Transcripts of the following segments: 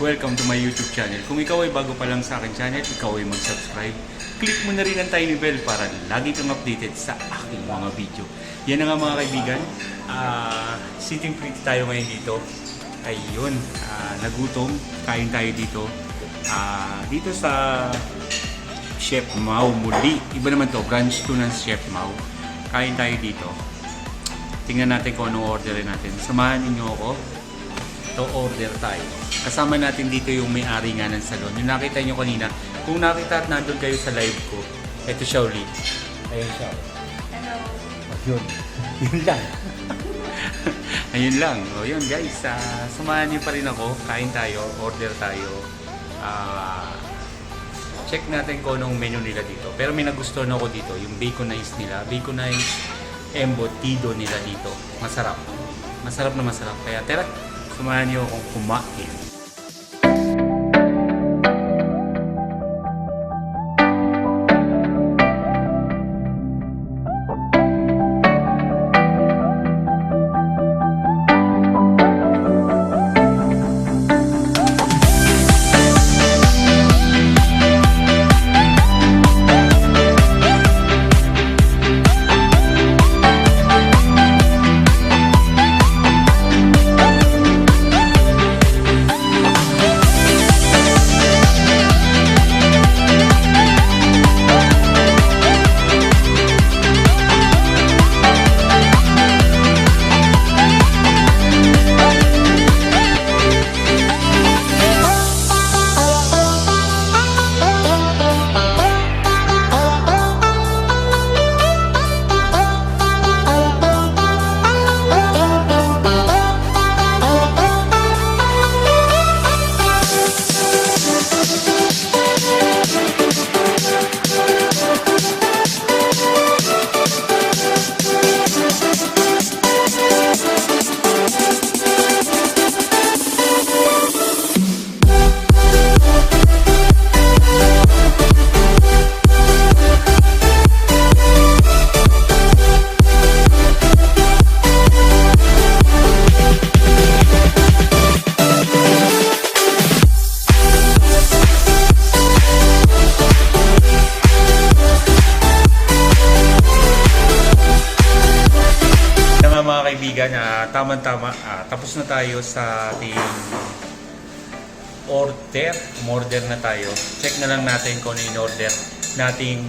welcome to my YouTube channel. Kung ikaw ay bago pa lang sa akin channel, ikaw ay mag-subscribe. Click mo na rin ang tiny bell para lagi kang updated sa aking mga video. Yan na nga mga kaibigan, sitting pretty tayo ngayon dito. Ayun, nagutom, kain tayo dito. Dito sa Chef Mau muli. Iba naman to, branch 2 ng Chef Mau. Kain tayo dito. Tingnan natin kung anong orderin natin. Samahan niyo ako. To order tayo. Kasama natin dito yung may-ari nga ng salon. Yung nakita nyo kanina, kung nakita at nandun kayo sa live ko, ito siya ulit. Ayun siya. Hello. Yun. Yun lang. Ayun lang. O yun guys, samahan nyo pa rin ako. Kain tayo, order tayo. Check natin kung anong menu nila dito. Pero may nagustuhan ako dito, yung baconized nila. Baconized embotido nila dito. Masarap. Masarap na masarap. Kaya tara, samahan niyo akong kumain. Tama-tama, tapos na tayo sa ating order. Umorder na tayo. Check na lang natin kung ano in-order natin.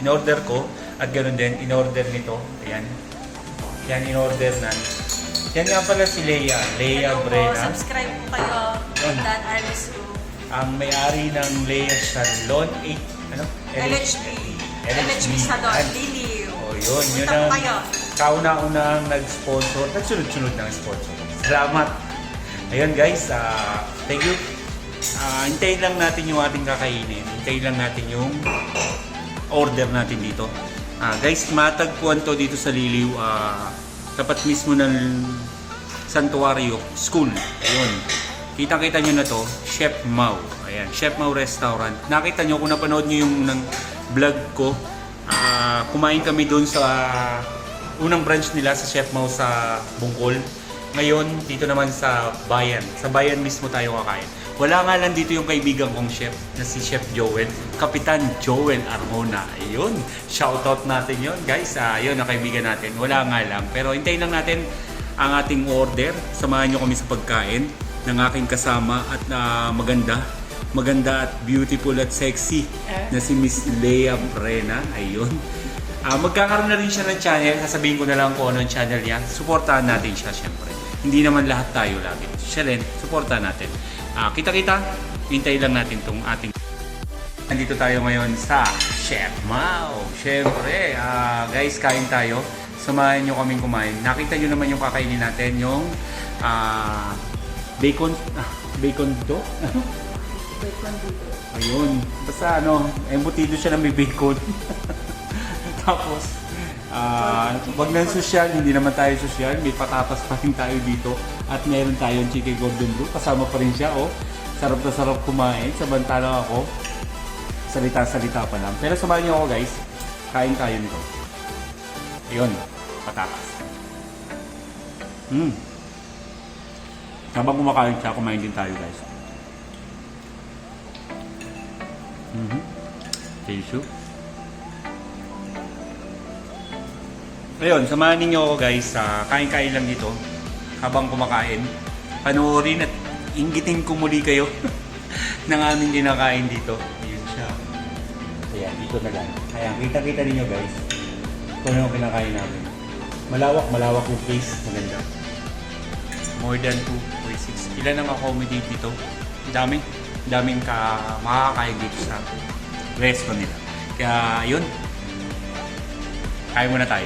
In-order ko. At ganoon din, in-order nito. Ayan. Yan, in-order na. Yan nga pala si Leia. Leia Brena. Subscribe po kayo. Dan Arvesu. Ang may-ari ng Leia Salon 8. Ano? LHB. LHB Salon. Liliw. O yun. Yun Punta po ang kayo. kauna-unang nag-sponsor. Nagsunod-sunod ng sponsor. Salamat. Ayun guys, thank you. Hintayin lang natin yung ating kakainin. Hintayin lang natin yung order natin dito. Guys, matagpuan to dito sa Liliw. Tapat mismo ng Santuario School. Ayun. Kita-kita nyo na to, Chef Mau. Ayan, Chef Mau Restaurant. Nakita nyo kung napanood nyo yung unang vlog ko. Kumain kami doon sa unang branch nila sa Chef Mau sa Bungkol. Ngayon, dito naman sa bayan. Sa bayan mismo tayo kakain. Wala nga lang dito yung kaibigan kong chef na si Chef Joel. Kapitan Joel Armona. Ayun. Shoutout natin yun. Guys, yun ang kaibigan natin. Wala nga lang. Pero hintayin lang natin ang ating order. Samahan nyo kami sa pagkain ng aking kasama at maganda at beautiful at sexy na si Miss Leia Brena. Ayun. Magkakaroon na rin siya ng channel. Sasabihin ko na lang kung ano yung channel niya. Suportahan natin siya syempre. Hindi naman lahat tayo lagi. Siya rin, suportahan natin. Kita-kita, hintay lang natin itong ating... Nandito tayo ngayon sa Chef Mau. Syempre, guys, kain tayo. Samahan nyo kaming kumain. Nakita nyo naman yung kakainin natin, yung bacon do? Bacon dito. Ayun. Basta embutido siya na may bacon. Tapos, wag ng social, hindi naman tayo social. May patatas pa rin tayo dito. At meron tayong chicken cordonblue. Kasama pa rin siya, oh. Sarap na sarap kumain. Samantalang ako, salita-salita pa lang. Pero samahan niyo ako guys. Kain tayo nito. Ayun, patatas. Habang kumakain siya, kumain din tayo guys. Tissue. Ayun, samahan ninyo ako guys sa kain-kain lang dito habang kumakain. Panoorin at inggitin ko muli kayo ng aming kinakain dito. Ayun siya. Ayan, dito na lang. Ayan, kita-kita ninyo guys kung ano yung kinakain namin. Malawak yung place. Maganda. More than 2 or 6. Ilan ang accommodate dito? Daming makakain dito sa resto nila. Kaya yun. Kain muna tayo.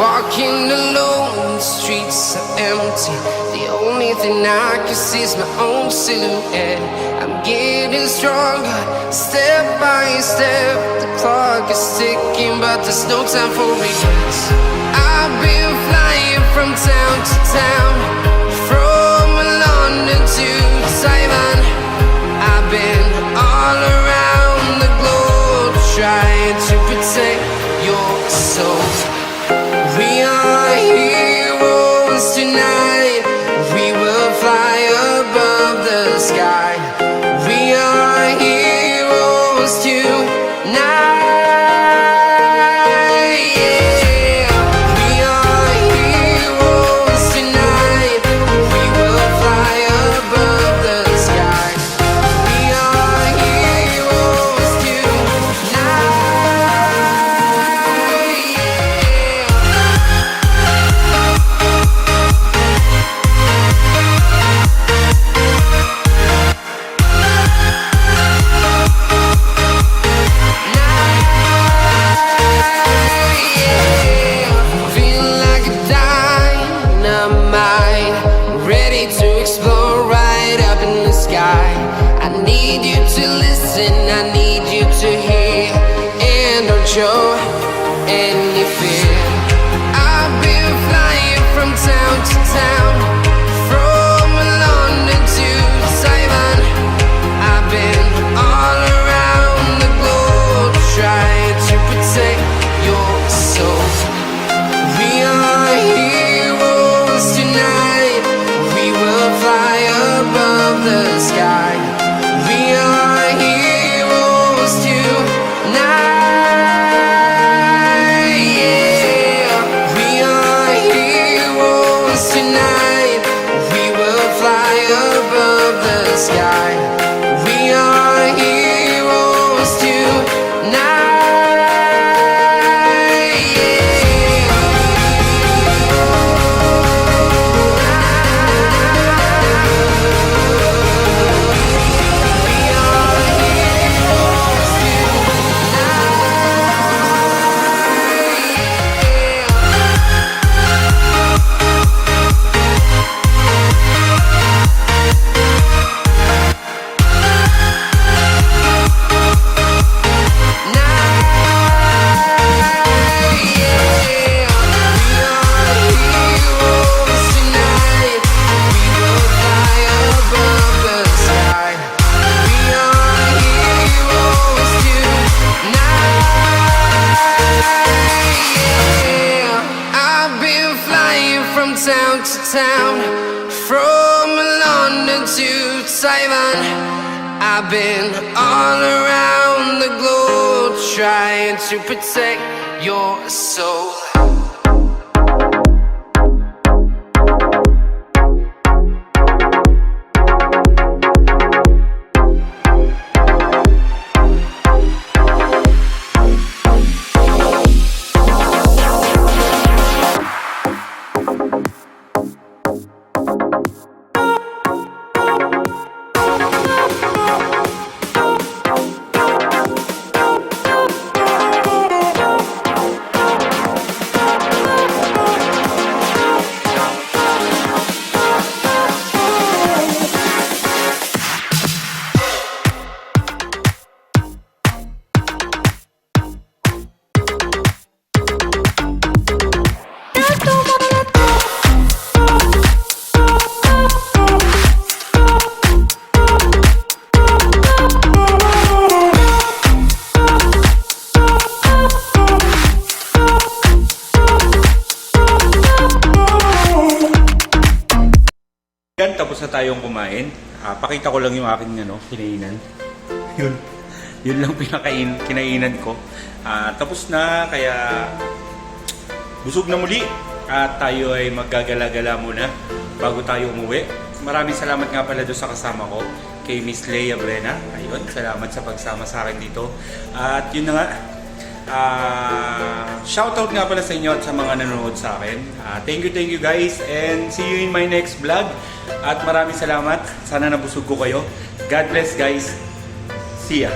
Walking alone, the streets are empty. The only thing I can see is my own silhouette. I'm getting stronger, step by step. The clock is ticking, but there's no time for regrets. I've been flying from town to town, from London to Taiwan. I've been all around the globe, trying to protect your soul. We are heroes tonight. We will fly above the sky. We are heroes tonight. Yeah. We are heroes tonight. We will fly above the sky. We are heroes tonight. Show any fear. I've been flying from town to town, from London to Taiwan. I've been all around the globe, trying to protect your soul. We are heroes tonight. We will fly above the sky. We are heroes tonight. Tonight, we will fly above the sky. We are heroes tonight. Town to town, from London to Taiwan. I've been all around the globe, trying to protect your soul. tapos na tayong kumain. Pakita ko lang yung aking kinainan. Yun lang kinainan ko. Tapos na, kaya busog na muli. At tayo ay maggagala-gala muna bago tayo umuwi. Maraming salamat nga pala doon sa kasama ko, kay Miss Leia Brena. Ayun, salamat sa pagsama sa akin dito. At yun na nga, shoutout nga pala sa inyo at sa mga nanonood sa akin. Thank you guys, and see you in my next vlog. At maraming salamat. Sana nabusog ko kayo. God bless guys. See ya.